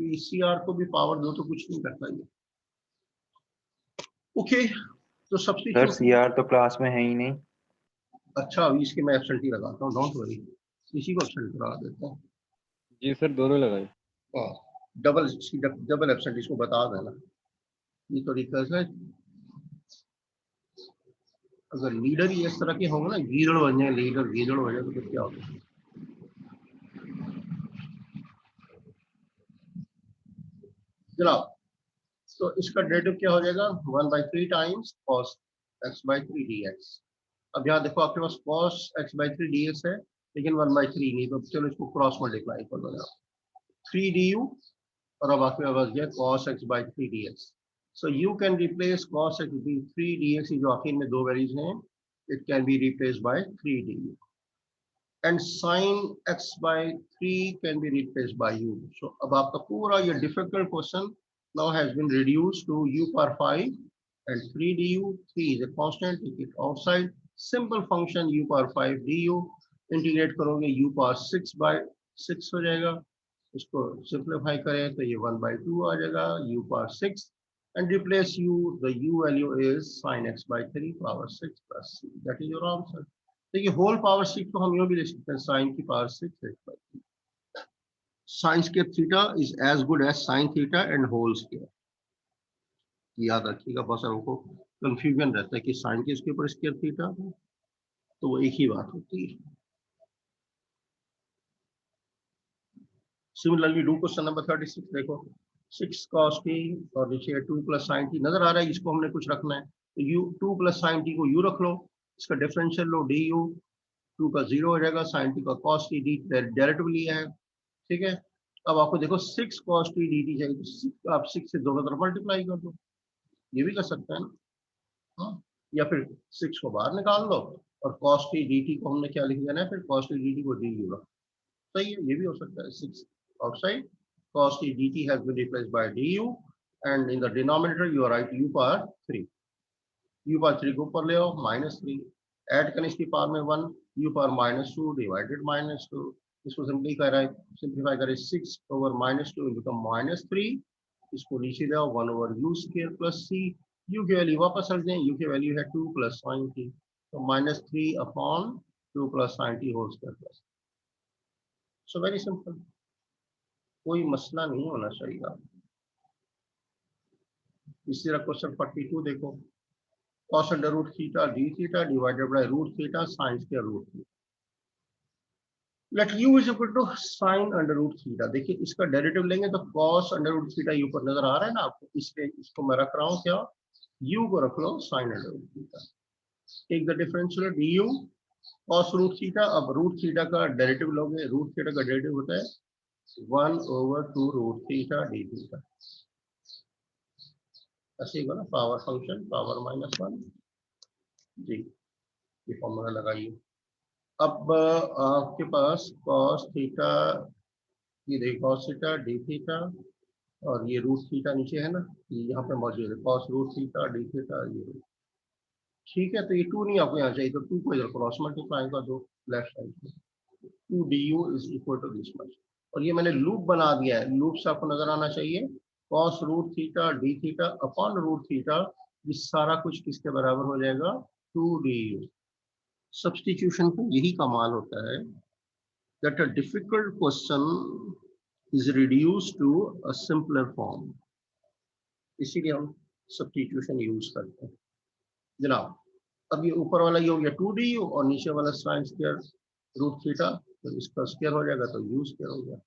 PCR को भी power दो तो कुछ नहीं करता ये। ओके, तो सर सीआर तो क्लास में है ही नहीं। अच्छा, अभी इसके मैं एब्सेंटी लगाता हूँ, डोंट वरी, इसी को एब्सेंट करा देता हूँ। जी सर, दोनों लगाए। डबल एब्सेंट इसको बता देना। ये तो रिकर्स है, अगर लीडर ही इस तरह के होंगे ना, गीदड़ बन जाए, लीडर गीदड़ हो जाए तो फिर क्या होगा। चलो, तो इसका डेरिवेटिव क्या हो जाएगा, 1/3 टाइम्स cos x/3 dx। अब यहाँ देखो आपके पास cos x/3 dx है, लेकिन 1/3 नहीं, तो चलो इसको क्रॉस मल्टीप्लाई कर दो जरा, 3 du, और अब आपके पास गया cos x/3 dx। So you can replace cos x/3 dx, जो आखिर में दो वैल्यूज हैं, it can be replaced by 3 du, and sin x/3 can be replaced by u. So अब आपका पूरा ये difficult question now has been reduced to u power 5 and 3 du. 3 is a constant, take it outside, simple function u power 5 du, integrate करोगे u power 6/6 हो जाएगा, इसको simplify करें तो ये 1/2 आ जाएगा, u power 6, and replace u, the u value is sin x/3 power 6 plus c, that is your answer। देखिए whole power 6 को हम यूं भी लिख सकते हैं, साइन की power 6 sine square theta is as good as sine theta and whole square. याद रखिएगा, बहुत सारों को कंफ्यूजन रहता है कि साइन के इसके ऊपर स्क्वायर थीटा, तो वो एक ही बात होती है। सिमिलरली डू क्वेश्चन नंबर 36, देखो 6 cos t और नीचे 2 + sin t नजर आ रहा है, इसको हमने कुछ रखना है, तो u 2 + sin t को u रख लो, इसका डिफरेंशियल लो du, 2 का 0 हो जाएगा, sin t का cos t dt डेरिवेटिव लिया है, ठीक है। अब आपको देखो 6 cos t dt चाहिए, तो 6 आप 6 से दोनों तरफ मल्टीप्लाई कर दो, ये भी कर सकते हैं ना, हाँ, या फिर 6 को बाहर निकाल लो और cos t dt को हमने क्या लिख देना है, फिर cos t dt को du रखो, सही है, ये भी हो सकता है। 6 outside, cos t dt has been replaced by du, and in the denominator you write u power 3, u power 3 को ऊपर ले आओ, -3, ऐड करने इसकी पावर में 1, u power -2 डिवाइडेड -2, इसको सिंप्लीफाई करें 6/-2 बिकम -3, इसको नीचे ले आओ 1/u² + c, u की वैल्यू वापस रख दें, u की वैल्यू है 2 + sin t, तो -3/2 + sin t whole square plus. So very simple, कोई मसला नहीं होना चाहिए। इसी तरह क्वेश्चन 42 देखो, cos √θ dθ divided by √θ sin square √θ, let u is equal to sin √θ। देखिए इसका डेरिवेटिव लेंगे तो cos √θ ऊपर नजर आ रहा है ना आपको, इसलिए इसको मैं रख रहा हूँ क्या, u को रख लो sin √θ, take the differential du cos √θ। अब √θ का डेरिवेटिव लोगे, √θ का डेरिवेटिव होता है 1/2 √θ dθ, ऐसे ही ना, पावर फंक्शन पावर -1 जी, ये फॉर्मूला लगाइए। अब आपके पास cos थीटा, ये देखिए cos थीटा dθ, और ये √θ नीचे है ना, ये यहाँ पे मौजूद है cos √θ dθ, ये ठीक है। तो ये 2 नहीं आपको यहाँ चाहिए, तो 2 को इधर क्रॉस मल्टीप्लाई कर दो लेफ्ट साइड में, 2 du is equal to this much, और ये मैंने लूप बना दिया है, लूप से आपको नजर आना चाहिए cos √θ dθ अपॉन √θ, ये सारा कुछ किसके बराबर हो जाएगा, 2 du। सब्स्टिट्यूशन का यही कमाल होता है, that a difficult question is reduced to a simpler form, इसीलिए हम सब्स्टिट्यूशन यूज करते हैं जनाब। अब ये ऊपर वाला ये हो गया 2 du और नीचे वाला sin स्क्वायर √θ, तो इसका स्क्वायर हो जाएगा तो u स्क्वायर हो गया,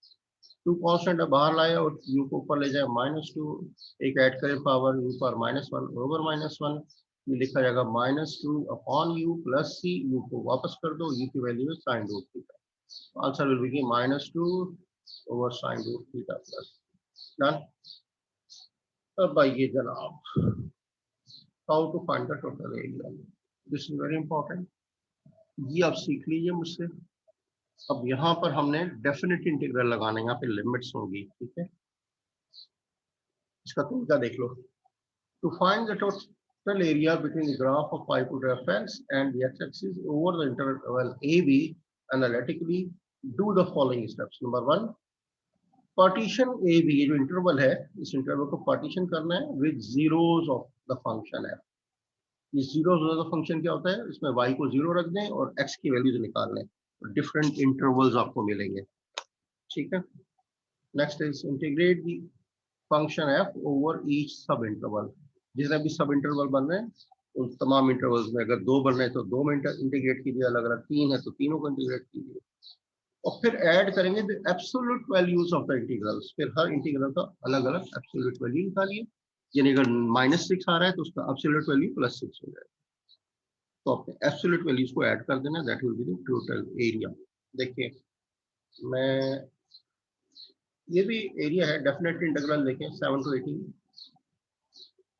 2 कांस्टेंट बाहर लाए और u को ऊपर ले जाए -2, एक ऐड करें पावर u पर -1/-1, ये लिखा जाएगा -2 upon u plus c, u को वापस कर दो, u की वैल्यू है sin √θ, answer will be -2/sin √θ plus done. अब आइए जनाब, how to find the total area, this is very important, ये आप सीख लीजिए मुझसे। अब यहाँ पर हमने डेफिनेट इंटीग्रल लगाना है, यहाँ पे लिमिट्स होंगी, ठीक है, इसका तरीका देख लो। To find the total area between the graph of hypotenuse fx and the x-axis over the interval AB analytically, do the following steps. Number 1, partition A B, ये जो इंटरवल है, इस इंटरवल को पार्टीशन करना है with zeros of the function है। ये zeros of the function क्या होता है, इसमें y को जीरो रख दें और x की वैल्यूज निकाल लें, डिफरेंट इंटरवल्स आपको मिलेंगे। ठीक है, next is integrate the function f over each सब इंटरवल। जितने भी सब इंटरवल बन रहे हैं उन तमाम इंटरवल्स में, अगर 2 बन रहे हैं तो 2 में इंटीग्रेट कीजिए, अलग अलग 3 है तो तीनों को इंटीग्रेट कीजिए, और फिर ऐड करेंगे the absolute values of the integrals. फिर हर इंटीग्रल का अलग अलग एब्सोल्यूट वैल्यू निकालिए, यानी अगर -6 आ रहा है तो उसका एब्सोल्यूट वैल्यू +6 हो जाएगा। तो अपने एब्सोल्यूट वैल्यूज को ऐड कर देना, that will be the total area. देखिए मैं, ये भी एरिया है, डेफिनेट इंटीग्रल देखें 7 to 18,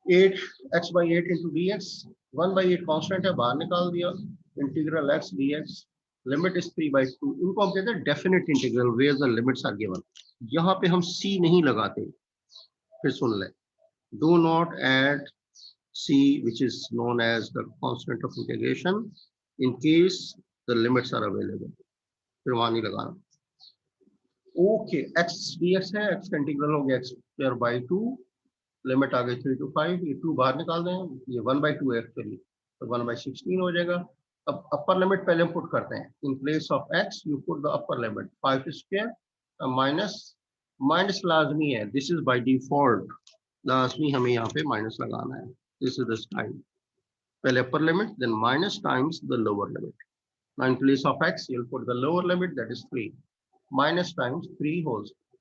8x/8 into dx, 1/8 constant है, बाहर निकाल दिया, integral x dx, limit is 3/2। इनको हम कहते हैं definite integral where the limits are given. यहाँ पे हम c नहीं लगाते, फिर सुन लें, do not add c which is known as the constant of integration in case the limits are available, फिर वहां नहीं लगाना। ओके, x dx है, x का इंटीग्रल हो गया x²/2, लिमिट आ गई 3 to 5, ये 2 बाहर निकाल दें, ये 1/2 है एक्चुअली, तो 1/16 हो जाएगा। अब अपर लिमिट पहले हम पुट करते हैं, in place of x you put the upper limit 5² minus, minus लाजमी है, दिस इज बाय डिफॉल्ट, लाजमी हमें यहाँ पे माइनस लगाना है, दिस इज द स्टाइल, पहले upper limit then minus times the lower limit. Now in place of x you'll put the lower limit, that is 3, minus times 3 whole square,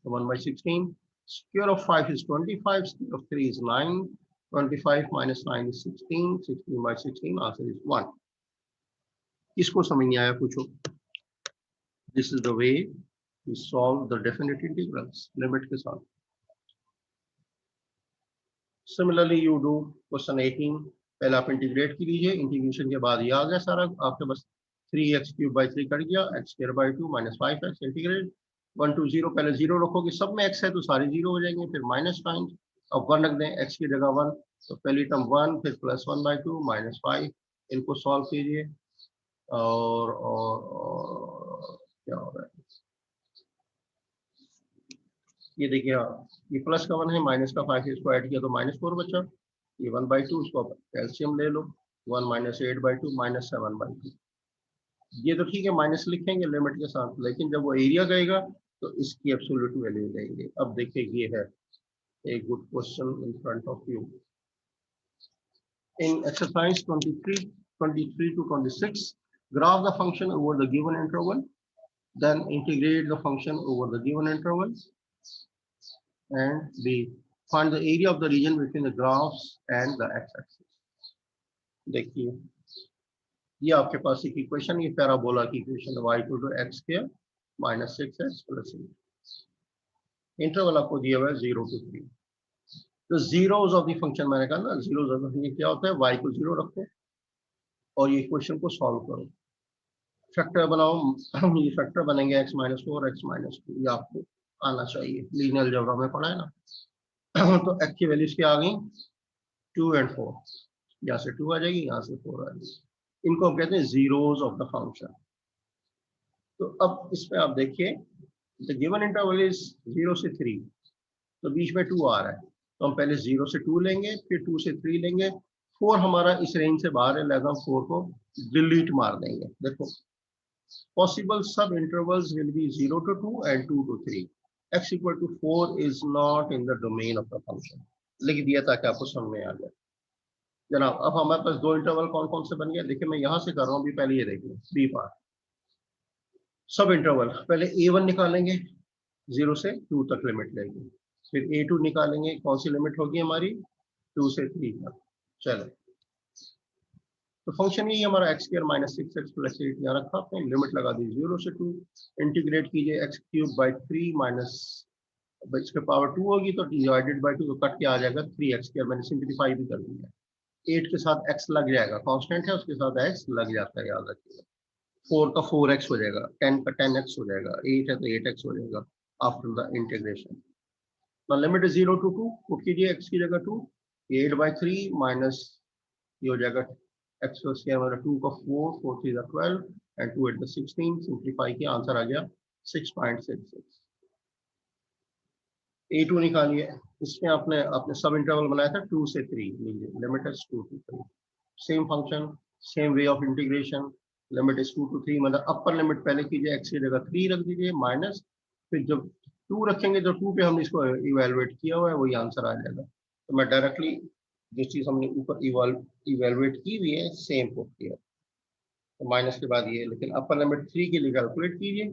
so 1/16, square of 5 is 25, square of 3 is 9, 25 minus 9 is 16, 16/16, answer is 1। इसको समझ नहीं आया पूछो। This is the way we solve the definite integrals limit के साथ। Similarly you do question 18, पहले आप integrate की लीजिए, इंटीग्रेशन के बाद ये आ गया सारा आपके पास, 3x³/3 कट गया, x²/2 -5x, इंटीग्रेट 1 to 0, पहले 0 रखोगे, सब में x है तो सारे 0 हो जाएंगे, फिर माइनस टाइम्स, अब 1 रख दें, x की जगह 1, तो पहली टर्म 1, फिर +1/2 -5, इनको सॉल्व कीजिए, और क्या हो रहा है, ये देखिए, ये प्लस का 1 है, माइनस का 5 इसको ऐड किया तो -4 बचा, ये 1/2, इसको कैल्शियम ले लो, 1 - 8/2 -7/2, ये तो ठीक है, माइनस लिखेंगे लिमिट के साथ, लेकिन जब वो एरिया गएगा तो इसकी एब्सोल्यूट वैल्यू लेंगे। अब देखिए ये है एक good question in front of you, in exercise 23 to 26, graph the function over the given interval, then integrate the function over the given interval, and B, find the area of the region between the graphs and the x-axis। देखिए ये आपके पास एक equation, ये parabola की equation है, y = x² - 6x + 8, interval आपको दिया हुआ है 0 to 3। तो जीरोस ऑफ द फंक्शन, मैंने कहा ना जीरोस ऑफ द फंक्शन क्या होता है, y को 0 रखो और ये इक्वेशन को सॉल्व करो, फैक्टर बनाओ, ये फैक्टर बनेंगे x - 4 x - 2, ये आपको आना चाहिए, लीनियर अलजेब्रा में पढ़ा है ना। तो x की वैल्यूज क्या आ गई, 2 और 4, यहाँ से 2 आ जाएगी, यहाँ से 4 आ जाएगी, इनको हम कहते हैं जीरोस ऑफ द फंक्शन। तो अब इसमें आप देखिए, द गिवन इंटरवल इज 0 से 3, तो बीच में 2 आ रहा है, तो हम पहले 0 से 2 लेंगे, फिर 2 से 3 लेंगे, 4 हमारा इस रेंज से बाहर है, लिहाजा 4 को डिलीट मार देंगे। देखो पॉसिबल सब intervals will be 0 to 2 and 2 to 3, x = 4 is not in the domain of the function, लिख दिया ताकि आपको समझ में आ जाए। जनाब अब हमारे पास 2 इंटरवल कौन कौन से बन गए, देखिए मैं यहाँ से कर रहा हूँ अभी, पहले ये देखिए बी पार्ट, सब इंटरवल पहले a1 निकालेंगे, 0 से 2 तक लिमिट लेंगे, फिर a2 निकालेंगे, कौन सी लिमिट होगी हमारी, 2 से 3 तक। चलो तो फंक्शन यही हमारा x² - 6x + 8 यहाँ रखा आपने, लिमिट लगा दी 0 से 2, इंटीग्रेट कीजिए x³/3 माइनस, इसके पावर 2 होगी तो डिवाइडेड बाय 2 तो कट के आ जाएगा 3x², मैंने सिंप्लीफाई भी कर दिया, 8 के साथ x लग जाएगा, कांस्टेंट है उसके साथ x लग जाता है, याद रखिएगा, 4 का 4x हो जाएगा, 10 का 10x हो जाएगा, 8 है तो 8x हो जाएगा after the integration. now limit is 0 to 2, put कीजिए x की जगह 2, 8/3 माइनस ये हो जाएगा x² हमारा 2 का 4, 4 3 12 एंड 2 8 16, सिंप्लीफाई किया आंसर आ गया 6.66। A2 निकालिए, इसमें आपने सब इंटरवल बनाया था 2 से 3, लीजिए limit is 2 to 3, same function, same way of integration, limit is 2 to 3, मतलब अपर लिमिट पहले कीजिए, x की जगह 3 रख दीजिए माइनस, फिर जब 2 रखेंगे तो 2 पे हमने इसको इवेलुएट किया हुआ है, वही आंसर आ जाएगा। तो मैं डायरेक्टली जो चीज हमने ऊपर इवेलुएट की हुई है सेम पुट किया, तो माइनस के बाद ये, लेकिन अपर लिमिट 3 के लिए कैलकुलेट कीजिए,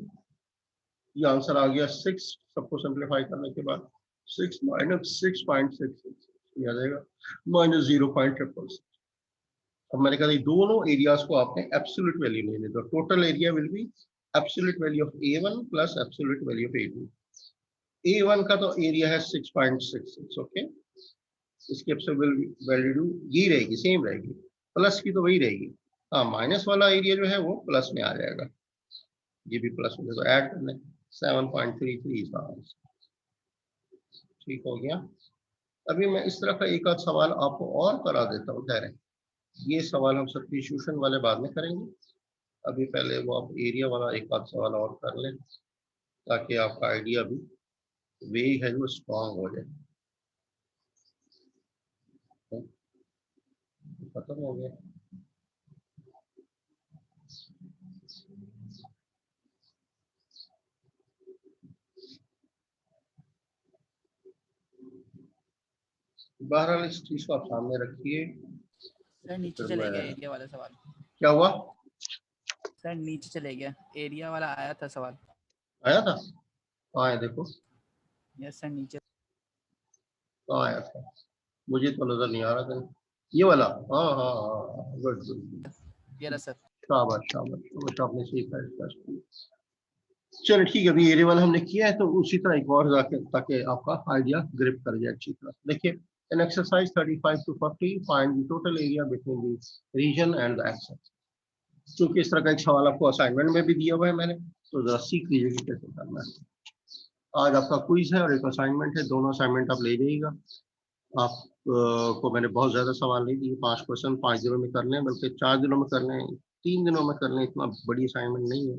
ये आंसर आ गया 6, सबको सिंप्लीफाई करने के बाद 6 माइनस 6.66 आ जाएगा माइनस 0.666। अब मैंने कहा दोनों एरियाज को आपने एब्सोल्यूट वैल्यू लेने, तो total area will be absolute value of A1 plus absolute value of A2। A1 का तो एरिया है 6.66, ओके, इसकी एब्सोल्यूट वैल्यू यही रहेगी, सेम रहेगी, प्लस की तो वही रहेगी, हाँ माइनस वाला एरिया जो है वो प्लस में आ जाएगा, ये भी प्लस में, तो ऐड कर लें 7.33 इसका आंसर। ठीक हो गया। अभी मैं इस तरह का एक आध सवाल आपको और करा देता हूँ, ठहरें, ये सवाल हम सब्स्टिट्यूशन वाले बाद में करेंगे, अभी पहले वो आप एरिया वाला एक आध सवाल और कर लें, ताकि आपका आइडिया भी वे है वो स्ट्रॉन्ग हो जाए। खत्म हो गया। बहरहाल इस चीज को आप सामने रखिए। सर नीचे फिर चले मैं, गया एरिया वाला सवाल। क्या हुआ? सर नीचे चले गया, एरिया वाला आया था सवाल। आया था? कहाँ है देखो, यस सर नीचे। कहाँ आया था? मुझे तो नजर नहीं आ रहा था ये वाला। हाँ हाँ हाँ, गुड गुड, ये रहा सर। शाबाश शाबाश, तो आपने सीखा है। चलो ठीक है, अभी एरिया वाला हमने किया है, तो उसी तरह एक और जाके, ताकि आपका आइडिया ग्रिप कर जाए अच्छी तरह। देखिए, in exercise 35 to 40 find the total area between the region and the axes. क्योंकि इस तरह का एक सवाल आपको असाइनमेंट में भी दिया हुआ है मैंने, तो जरा सीख लीजिए कि कैसे करना है। आज आपका क्विज है और एक असाइनमेंट है, दोनों असाइनमेंट आप ले जाइएगा। आप को मैंने बहुत ज्यादा सवाल नहीं दिए, 5 क्वेश्चन 5 दिनों में कर लें, बल्कि 4 दिनों में कर लें, 3 दिनों में कर लें, इतना बड़ी असाइनमेंट नहीं है।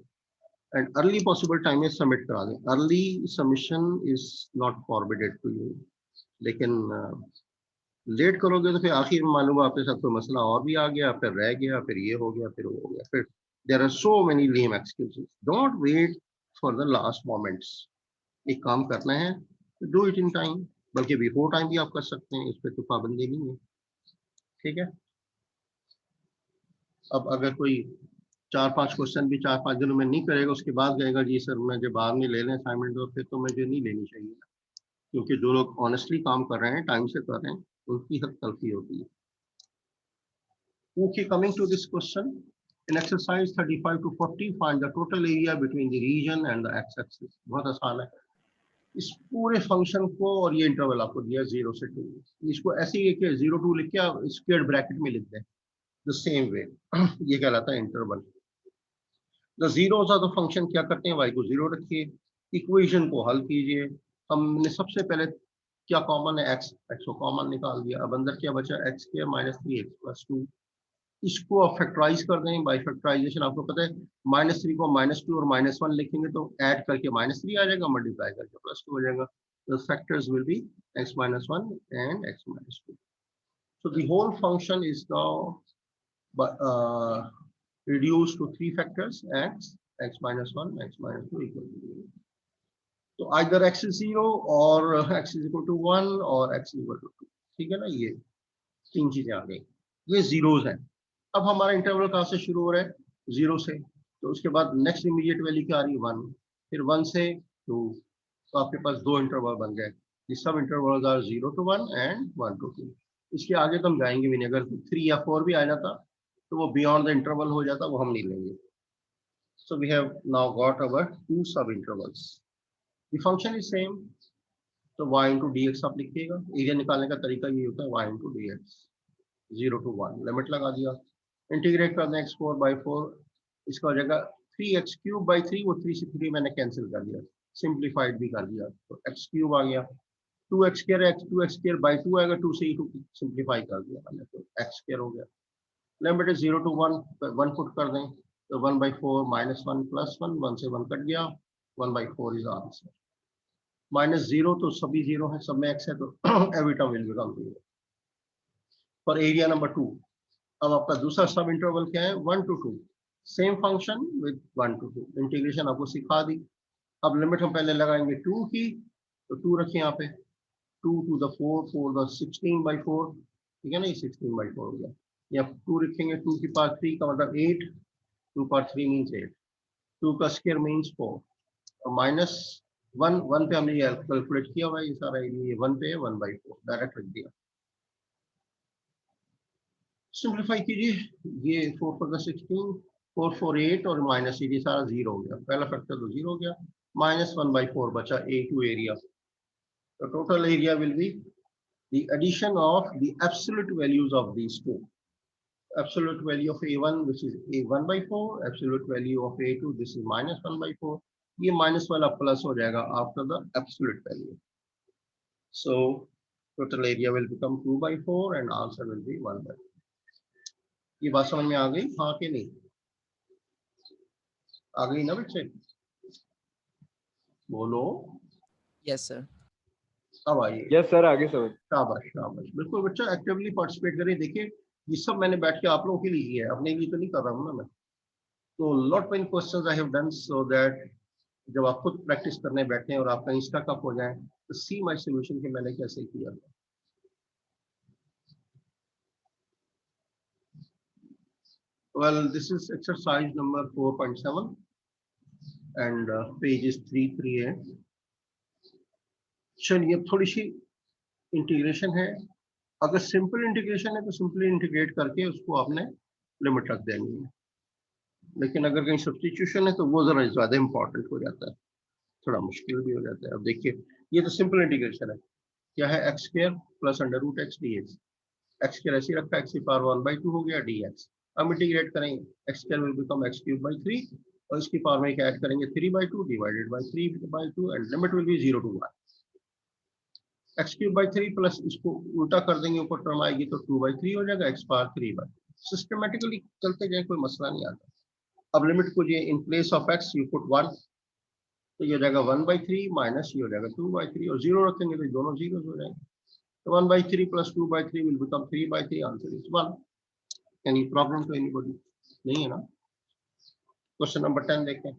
एंड अर्ली पॉसिबल टाइम में सबमिट करा दें, early submission is not forbidden to you, लेकिन लेट करोगे तो फिर आखिर में मालूम आपके साथ कोई मसला और भी आ गया, फिर रह गया, फिर ये हो गया, फिर वो हो गया, फिर there are so many lame excuses. Don't wait for the last moments, एक काम करना है तो डू इट इन टाइम, बल्कि बिफोर टाइम भी आप कर सकते हैं, इस पर तो पाबंदी नहीं है। ठीक है। अब अगर कोई 4-5 क्वेश्चन भी 4-5 दिनों में नहीं करेगा, उसके बाद कहेगा जी सर मुझे बाद में ले लें असाइनमेंट, तो फिर तो मुझे नहीं लेनी चाहिए, क्योंकि जो लोग ऑनेस्टली काम कर रहे हैं, टाइम से कर रहे हैं, उनकी हद तलफी होती है। Okay, coming to this question, in exercise 35 to 40, find the total area between the region and the x-axis। बहुत आसान है। इस पूरे फंक्शन को, और ये इंटरवल आपको दिया 0 से 2, इसको ऐसे ही 0 2 लिख के स्क्वायर ब्रैकेट में लिख दें, द सेम वे, ये कहलाता है interval. The zeros of the function क्या करते हैं, y को 0 रखिए, इक्वेशन को हल कीजिए। हमने सबसे पहले क्या कॉमन है, x को कॉमन निकाल दिया, अब अंदर क्या बचा, x square minus 3x plus 2, इसको आप फैक्टराइज कर दें बाय फैक्टराइजेशन। आपको पता है -3 को -2 और -1 लिखेंगे तो ऐड करके -3 आ जाएगा, मल्टीप्लाई करके +2 हो जाएगा। The factors will be x minus 1 and x minus 2. So the whole function is now reduced to 3 factors, x minus 1, x minus 2 equal to 0. So either x is 0 or x is equal to 1 or x is equal to 2. ठीक है ना, ये 3 चीजें आ गई, ये zeros हैं। अब हमारा इंटरवल कहाँ से शुरू हो रहा है, 0 से, तो उसके बाद नेक्स्ट इमीडिएट वैल्यू क्या आ रही है, 1, फिर 1 से 2, तो आपके पास 2 इंटरवल बन गए। दिस सब intervals are 0 to 1 and 1 to 2। इसके आगे तो हम जाएंगे भी नहीं, अगर 3 या 4 भी आ जाता तो वो बियॉन्ड द इंटरवल हो जाता, वो हम नहीं लेंगे। So we have now got our 2 sub intervals, the function is same, तो y into dx आप लिखिएगा। एरिया निकालने का तरीका ये होता है, y into dx, 0 to 1, limit लगा दिया, इंटीग्रेट कर दें x4/4, इसका हो जाएगा 3x क्यूब बाई 3, वो 3 से 3 मैंने कैंसिल कर दिया, सिंप्लीफाइड भी कर दिया, तो x क्यूब आ गया, 2x square, 2x square by 2 आएगा, 2 से 2 सिंप्लीफाई कर दिया मैंने, तो x स्क्वायर हो गया। लिमिट इज 0 to 1, 1 पुट कर दें, तो 1/4 -1 +1, 1 से 1 कट गया, 1/4 इज आंसर। -0 तो सभी 0 है, सब में x है, तो every term will become 0 for area number 2। अब आपका दूसरा सब इंटरवल क्या है, 1 to 2, same function with 1 to 2, integration आपको सिखा दी। अब लिमिट हम पहले लगाएंगे 2 की, तो 2 रखें यहाँ पे, 2 to the 4, 4 the 16/4, ठीक है ना, ये 16/4 हो गया। या 2 लिखेंगे 2 की पावर 3 का मतलब 8, 2 पावर 3 मीन्स 8, 2 का स्क्वायर मीन्स 4, और -1, 1 पे हमने ये कैलकुलेट किया हुआ है, ये सारा ये 1 पे है, 1/4 डायरेक्ट रख दिया। सिंप्लीफाई कीजिए, ये 4 for the 16, 4 for 8 और माइनस ये सारा 0 हो गया, पहला फैक्टर तो 0 हो गया, -1/4 बचा A2 एरिया। तो total area will be the addition of the absolute values of these two. Absolute value of A1, which is A1/4, absolute value of A2, this is -1/4. ये माइनस वाला प्लस हो जाएगा after the absolute value. So total area will become 2/4 and answer will be 1/4. ये बात समझ में आ गई, हाँ कि नहीं? आ गई ना बच्चे? बोलो। Yes sir. अब आइए। यस सर, आगे समझ। शाबाश शाबाश, बिल्कुल बच्चा एक्टिवली पार्टिसिपेट करें। देखिए ये सब मैंने बैठ के आप लोगों के लिए किया है, अपने लिए तो नहीं कर रहा हूँ ना मैं। तो lot many questions I have done so that जब आप खुद प्रैक्टिस करने बैठे और आपका इंस्टा कप हो जाए तो सी माय सॉल्यूशन के मैंने कैसे किया। Well, this is exercise number 4.7 and page is 33 है। चलिए थोड़ी सी इंटीग्रेशन है, अगर सिंपल इंटीग्रेशन है तो सिंपली इंटीग्रेट करके उसको आपने लिमिट रख देनी है, लेकिन अगर कहीं सब्स्टिट्यूशन है तो वो जरा ज्यादा इंपॉर्टेंट हो जाता है, थोड़ा मुश्किल भी हो जाता है। अब देखिए ये तो सिंपल इंटीग्रेशन है, क्या है x² plus √x dx, x² ऐसे रखा है, x की पावर 1/2 हो गया dx। अब इंटीग्रेट करेंगे, x² विल बिकम x³ 3 और इसकी पावर में ऐड करेंगे 3/2 divided by 3/2 and limit will be 0 to 1। x³ plus इसको उल्टा कर देंगे, ऊपर टर्म आएगी तो 2/3 हो जाएगा, x पावर 3/। सिस्टमेटिकली चलते जाए, कोई मसला नहीं आता। अब लिमिट को ये in place of x you put 1, तो ये हो जाएगा 1/3 माइनस ये हो जाएगा 2/3 और 0 रखेंगे तो दोनों 0 हो जाएंगे। तो 1/3 plus 2/3 will become 3/3, answer is 1। Any problem to anybody? नहीं है ना? क्वेश्चन नंबर 10 देखें।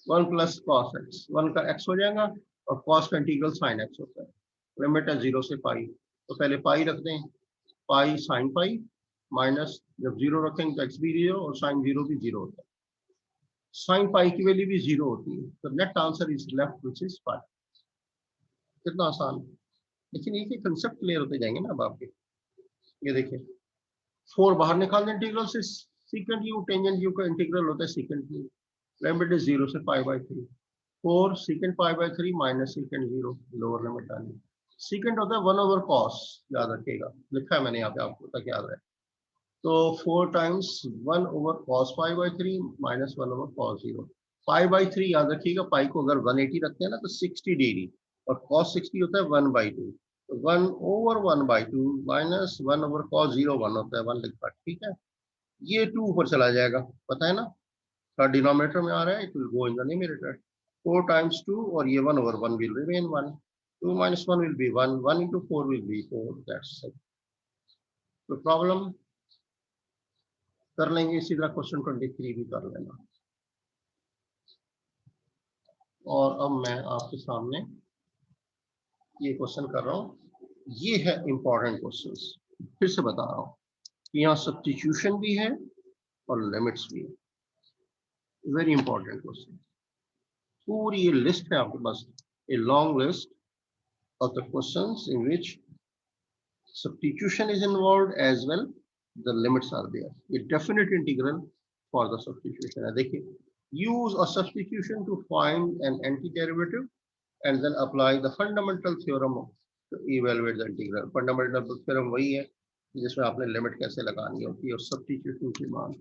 1 प्लस कॉस x, 1 का x हो जाएगा और कॉस का इंटीग्रल साइन x होता है। लिमिट है 0 से पाई, तो पहले पाई रख दें, पाई साइन पाई माइनस जब 0 रखेंगे तो x भी 0 और साइन 0 भी 0 होता है। साइन पाई की वैल्यू भी 0 होती है, तो net answer is left which is pi. कितना आसान, लेकिन ये कंसेप्ट क्लियर होते जाएंगे ना अब आपके। ये देखिए 4 बाहर निकाल दें इंटीग्रल से, सीकेंट यू टेंजेंट यू का इंटीग्रल होता है सीकेंट यू, लिमिट इज 0 से π/3, 4 secant π/3 minus secant 0, lower limit आनी। सीकेंट होता है 1/cos, याद रखिएगा, लिखा है मैंने यहाँ पे, आपको तक याद रहे। तो 4 टाइम्स 1/cos π/3 माइनस 1/cos 0, π/3 याद रखिएगा। पाई को अगर 180 रखते हैं ना तो 60 डिग्री, और cos 60 होता है 1/2, तो 1/1/2 माइनस 1/cos 0 1 होता है, 1 लिखा, ठीक है। ये 2 ऊपर चला जाएगा, पता है ना, डिनोमिनेटर में आ रहा है, it will go in the numerator. 4 times 2 और ये 1/1 will remain 1, 2 minus 1 will be 1, 1 into 4 will be 4, that's it। तो प्रॉब्लम कर लेंगे, इसी तरह क्वेश्चन 23 भी कर लेना। और अब मैं आपके सामने ये क्वेश्चन कर रहा हूँ, ये है इंपॉर्टेंट क्वेश्चंस। फिर से बता रहा हूँ कि यहाँ सब्स्टिट्यूशन भी है और लिमिट्स भी है, वेरी इंपॉर्टेंट क्वेश्चन। पूरी ये लिस्ट है आपके पास, a long list of the questions in which substitution is involved as well, the limits are there। A definite integral for the substitution है। देखिए, use a substitution to find an antiderivative and then apply the fundamental theorem to evaluate the integral। fundamental theorem वही है जिसमें आपने limit कैसे लगानी होती है और सब्स्टिट्यूशन के मान।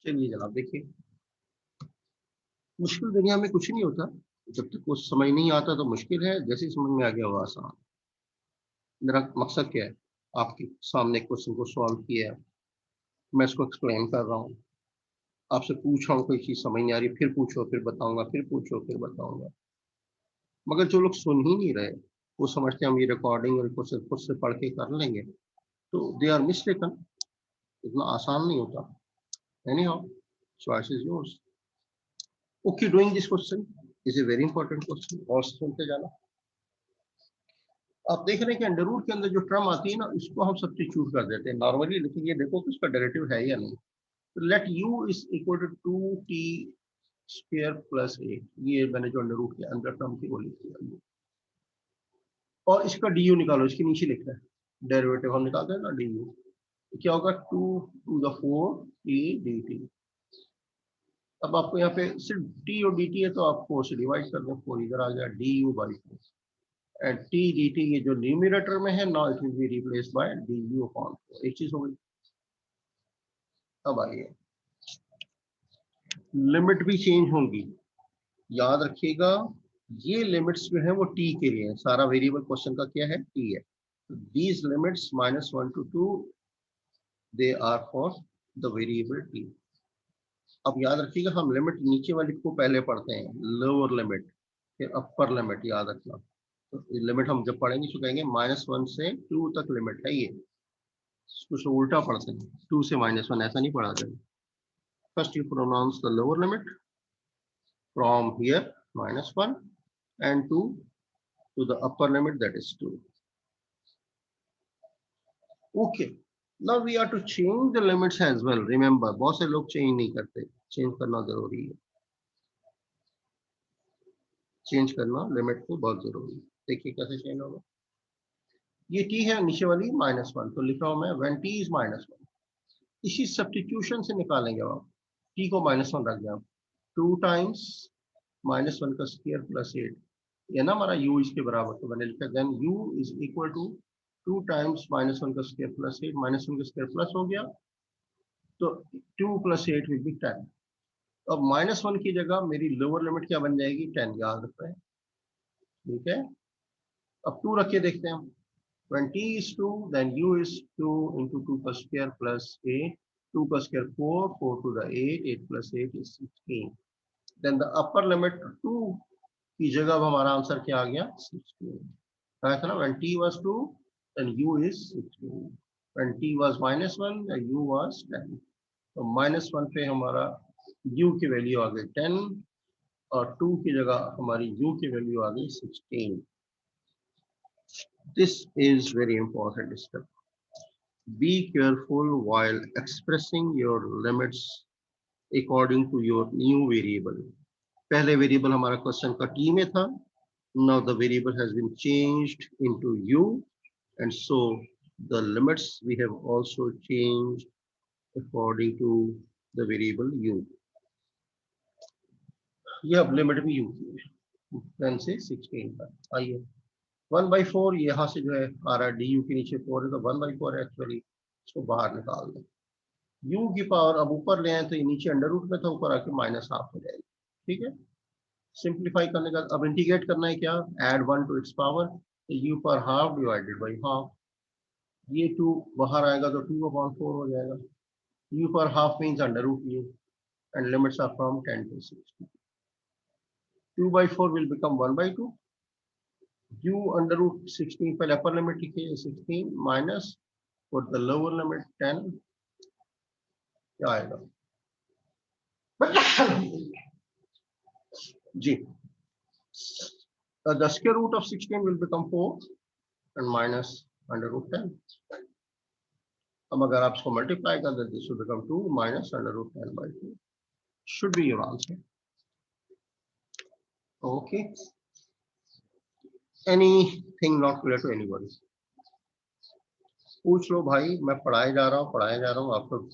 चलिए जनाब देखिए, मुश्किल दुनिया में कुछ नहीं होता, जब तक कुछ समझ नहीं आता तो मुश्किल है, जैसे समझ में आ गया वो आसान। मेरा मकसद क्या है, आपके सामने क्वेश्चन को सॉल्व किया है, मैं इसको एक्सप्लेन कर रहा हूँ, आपसे पूछ रहा हूँ कोई चीज़ समझ नहीं आ रही, फिर पूछो फिर बताऊंगा, फिर पूछो फिर बताऊंगा। मगर जो लोग सुन ही नहीं रहे, वो समझते हैं हम ये रिकॉर्डिंग और क्वेश्चन खुद से पढ़ के कर लेंगे, तो दे आर मिस्टेकन। इतना आसान नहीं होता। Anyhow, choice is yours. Okay, doing this question is a very important question, और सुनते जाना। आप देख रहे हैं कि अंडर रूट के अंदर जो टर्म आती है ना, इसको हम सब्स्टिट्यूट कर देते हैं नॉर्मली, लेकिन ये देखो कि उसका डेरिवेटिव है या नहीं। तो let u is equal to 2t square plus 8, ये मैंने जो अंडर रूट के अंदर टर्म की वो लिखी है। और इसका du निकालो, इसके नीचे लिखना है, डेरिवेटिव हम निकालते हैं ना du, क्या होगा 2 to the 4 t dt। अब आपको यहाँ पे सिर्फ t और dt है, तो आप 4 से डिवाइड कर दें, 4 इधर आ गया, du by 4, and t dt ये जो न्यूमरेटर में है, now it will be replaced by du upon 4। एक चीज हो गई। अब आइए, लिमिट भी चेंज होंगी, याद रखिएगा। ये लिमिट्स जो है वो t के लिए है, सारा वेरिएबल क्वेश्चन का क्या है, t है। These limits -1 to 2 they are for the variable t। अब याद रखिएगा, हम लिमिट नीचे वाली को पहले पढ़ते हैं, लोअर लिमिट फिर अपर लिमिट, याद रखना। तो लिमिट हम जब पढ़ेंगे तो कहेंगे -1 से 2 तक लिमिट है ये, कुछ उल्टा पढ़ते हैं, 2 से -1 ऐसा नहीं पढ़ा जाएगा। First you pronounce the lower limit from here -1 and to the upper limit, that is 2. Okay, now we are to change the limits as well. Remember, बहुत से लोग चेंज नहीं करते, चेंज करना जरूरी है, चेंज करना लिमिट को बहुत जरूरी है। देखिए कैसे चेंज होगा। ये t है नीचे वाली -1, तो लिखा हूं मैं when t is -1, इसी सब्स्टिट्यूशन से निकालेंगे आप, t को -1 रख दिया, 2 टाइम्स -1 का स्क्वायर प्लस 8, ये ना हमारा u इसके बराबर, तो मैंने लिखा then u is equal to 2 times -1 का स्क्वायर प्लस 8, -1 का स्क्वायर प्लस हो गया, तो 2 + 8 विल बी 10। अब -1 की जगह मेरी लोअर लिमिट क्या बन जाएगी, 10, याद रखते हैं, ठीक है। अब 2 रख के देखते हैं हम, when t is 2 then u is 2 into 2 का स्क्वायर प्लस 8, 2 का square 4, 4 to the 8, 8 plus 8 is 16, then the upper limit 2 की जगह अब हमारा आंसर क्या आ गया, 16। कहा था ना, when t was 2 then u is 16, when t was -1 then u was 10, तो -1 पे हमारा u की वैल्यू आ गई 10, और 2 की जगह हमारी u की वैल्यू आ गई 16। This is very important step. Be careful while expressing your limits according to your new variable. पहले वेरिएबल हमारा क्वेश्चन का t में था, now the variable has been changed into u, and so the limits we have also changed according to the variable u. ये अब limit भी u की है 10 से 16 तक। आइए 1/4 यहाँ से जो है आ रहा है, du के नीचे 4 है, तो 1/4 एक्चुअली, इसको बाहर निकाल दें। u की पावर अब ऊपर ले आए तो ये नीचे अंडर रूट में था, ऊपर आके -1/2 हो जाएगी, ठीक है। सिंप्लीफाई करने का, अब इंटीग्रेट करना है, क्या, ऐड 1 to its पावर, तो u पर हाफ डिवाइडेड बाई हाफ, ये 2 बाहर आएगा तो 2/4 हो जाएगा, u पर half means under root u, and limits are from 10 to 16, 2/4 will become 1/2, u under root 16 पहले अपर लिमिट लिखिए 16 माइनस और द लोअर लिमिट 10, क्या आएगा जी, the square root of 16 will become 4 and minus under root 10. अब अगर आप इसको multiply कर दें, this will become 2 minus under root 10/2, should be your answer. Okay, anything not clear to anybody? पूछ लो भाई, मैं पढ़ाए जा रहा हूँ, आप तो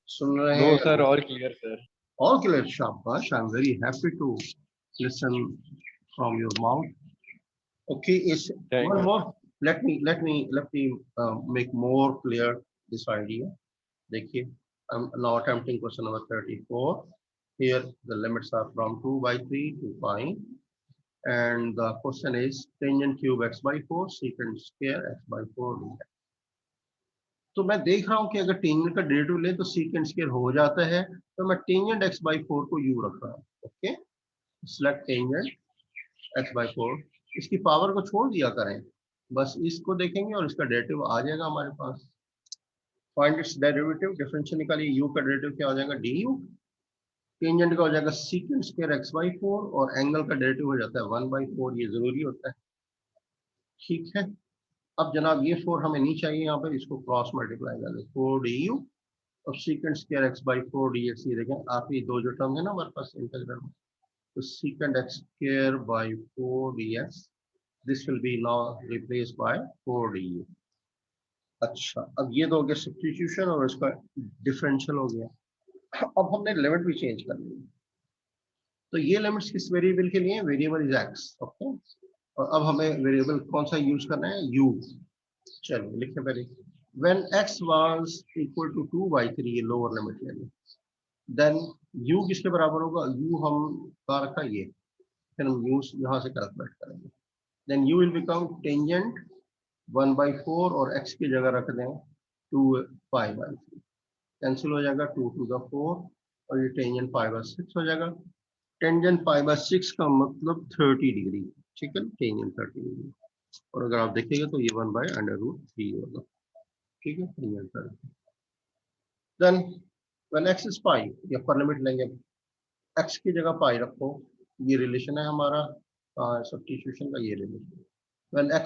सुन रहे नो हैं। Sir, all clear sir. All clear, शाबाश, I'm very happy to listen from your mouth. Okay, is Thank one you. more. Let me make more clear this idea. देखिए, I'm now attempting question number 34. Here the limits are from 2/3 to pi, and the question is tangent cube x/4 secant square x/4 dx. तो मैं देख रहा हूँ कि अगर tangent का derivative ले तो सीकेंट स्क्वायर हो जाता है, तो मैं टेंजेंट x/4 को u रख रहा हूँ। ओके, सेलेक्ट टेंजेंट x/4, इसकी पावर को छोड़ दिया करें, बस इसको देखेंगे और इसका डेरिवेटिव आ जाएगा हमारे पास। फाइंड इट्स डेरिवेटिव, डिफरेंशियल निकालिए, u का डेरिवेटिव क्या हो जाएगा, du, टेंजेंट का हो जाएगा सीकेंट स्क्वायर x/4 और एंगल का डेरिवेटिव हो जाता है 1/4, ये जरूरी होता है। ठीक है, अब जनाब ये 4 हमें नहीं चाहिए, यहाँ पर इसको क्रॉस मल्टीप्लाई कर दें, 4 du और सीकेंट स्क्वायर x/4 dx, ये देखें आप ये दो जो टर्म है ना हमारे पास इंटीग्रल में, तो secant x square by 4 dx, this will be now replaced by 4 du। अच्छा, अब ये तो हो गया सब्स्टिट्यूशन और इसका डिफरेंशियल हो गया। अब हमने लिमिट भी चेंज कर ली, तो ये लिमिट्स किस वेरिएबल के लिए, वेरिएबल इज x, ओके, और अब हमें वेरिएबल कौन सा यूज करना है, u। चलिए लिखें पहले, when x was equal to 2/3, ये लोअर लिमिट ले लें, देन u किसके बराबर होगा, u हम कहाँ रखा ये, फिर हम u यहाँ से कैलकुलेट करेंगे, then u will become tangent 1/4 और x की जगह रख दें 2π/3, कैंसिल हो जाएगा 2 to the 4 और ये टेंजेंट π/6 हो जाएगा। टेंजेंट π/6 का मतलब 30 डिग्री, ठीक है, टेंजेंट 30 डिग्री, और अगर आप देखिएगा तो ये 1/√3 होगा, ठीक है, tangent 30। Then when x is pi, ये अपर लिमिट लेंगे, x की जगह पाई रखो, ये रिलेशन है हमारा सब्स्टिट्यूशन का, ये रिलेशन, व्हेन x